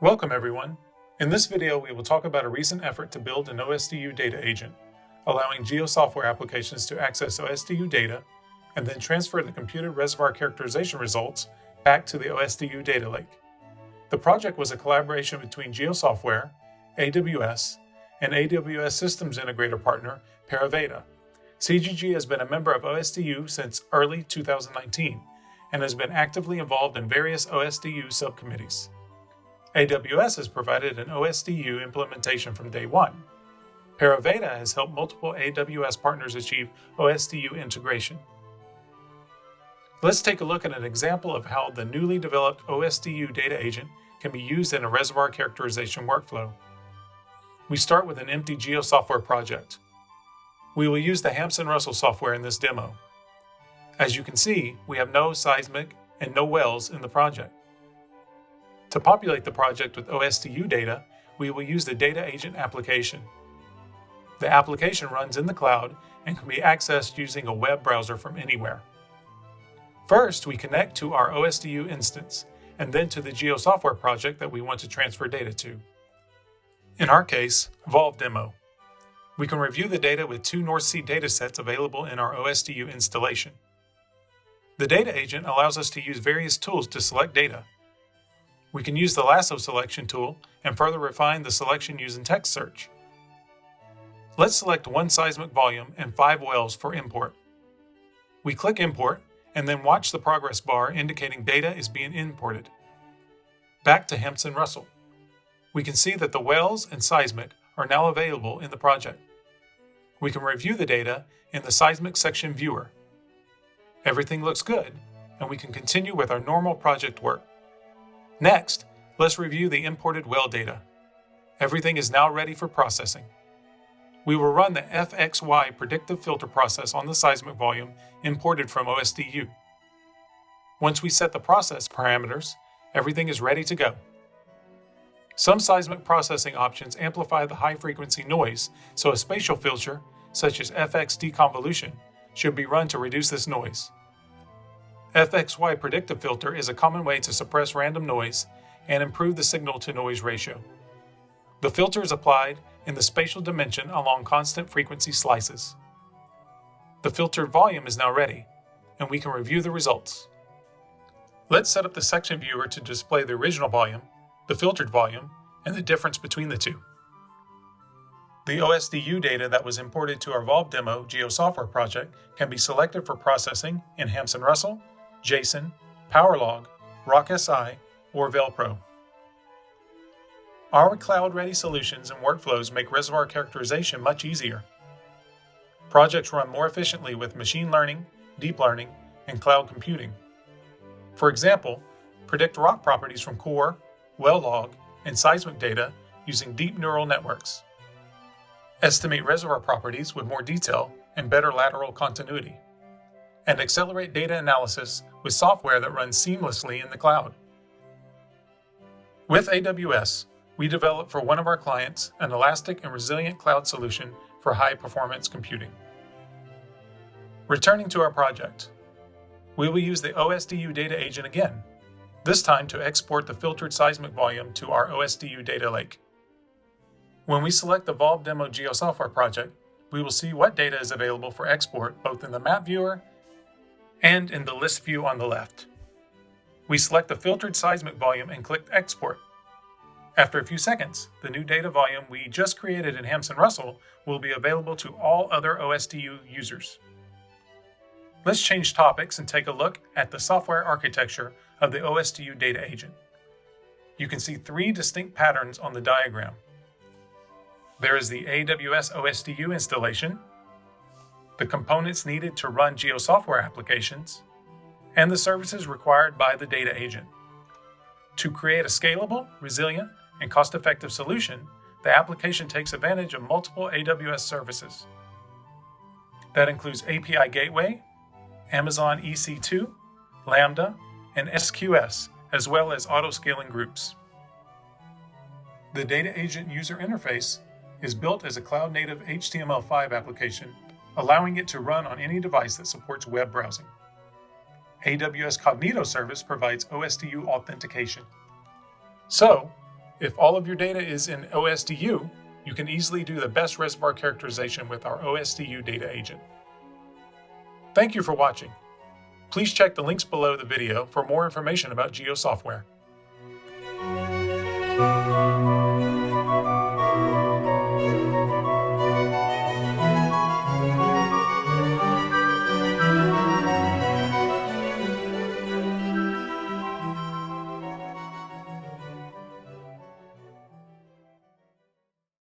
Welcome everyone. In this video, we will talk about a recent effort to build an OSDU data agent, allowing GeoSoftware applications to access OSDU data and then transfer the computed reservoir characterization results back to the OSDU data lake. The project was a collaboration between GeoSoftware, AWS, and AWS systems integrator partner Paraveda. CGG has been a member of OSDU since early 2019 and has been actively involved in various OSDU subcommittees. AWS has provided an OSDU implementation from day one. Paraveda has helped multiple AWS partners achieve OSDU integration. Let's take a look at an example of how the newly developed OSDU data agent can be used in a reservoir characterization workflow. We start with an empty GeoSoftware project. We will use the Hampson-Russell software in this demo. As you can see, we have no seismic and no wells in the project. To populate the project with OSDU data, we will use the data agent application. The application runs in the cloud and can be accessed using a web browser from anywhere. First, we connect to our OSDU instance and then to the GeoSoftware project that we want to transfer data to. In our case, VolveDemo. We can review the data with two North Sea datasets available in our OSDU installation. The data agent allows us to use various tools to select data. We can use the lasso selection tool and further refine the selection using text search. Let's select one seismic volume and 5 wells for import. We click Import and then watch the progress bar indicating data is being imported. Back to Hampson-Russell. We can see that the wells and seismic are now available in the project. We can review the data in the seismic section viewer. Everything looks good, and we can continue with our normal project work. Next, let's review the imported well data. Everything is now ready for processing. We will run the FXY predictive filter process on the seismic volume imported from OSDU. Once we set the process parameters, everything is ready to go. Some seismic processing options amplify the high-frequency noise, so a spatial filter, such as FX deconvolution, should be run to reduce this noise. FXY predictive filter is a common way to suppress random noise and improve the signal-to-noise ratio. The filter is applied in the spatial dimension along constant frequency slices. The filtered volume is now ready, and we can review the results. Let's set up the section viewer to display the original volume, the filtered volume, and the difference between the two. The OSDU data that was imported to our VolveDemo GeoSoftware project can be selected for processing in Hampson-Russell, JSON, PowerLog, RockSI, or VelPro. Our cloud-ready solutions and workflows make reservoir characterization much easier. Projects run more efficiently with machine learning, deep learning, and cloud computing. For example, predict rock properties from core, well log, and seismic data using deep neural networks. Estimate reservoir properties with more detail and better lateral continuity. And accelerate data analysis with software that runs seamlessly in the cloud. With AWS, we developed for one of our clients an elastic and resilient cloud solution for high-performance computing. Returning to our project, we will use the OSDU data agent again, this time to export the filtered seismic volume to our OSDU data lake. When we select the VolveDemo GeoSoftware project, we will see what data is available for export both in the map viewer and in the list view on the left. We select the filtered seismic volume and click Export. After a few seconds, the new data volume we just created in Hampson-Russell will be available to all other OSDU users. Let's change topics and take a look at the software architecture of the OSDU data agent. You can see 3 distinct patterns on the diagram. There is the AWS OSDU installation, the components needed to run GeoSoftware applications, and the services required by the data agent. To create a scalable, resilient, and cost-effective solution, the application takes advantage of multiple AWS services. That includes API Gateway, Amazon EC2, Lambda, and SQS, as well as auto-scaling groups. The data agent user interface is built as a cloud-native HTML5 application, allowing it to run on any device that supports web browsing. AWS Cognito service provides OSDU authentication. So, If all of your data is in OSDU, you can easily do the best reservoir characterization with our OSDU data agent. Thank you for watching. Please check the links below the video for more information about GeoSoftware.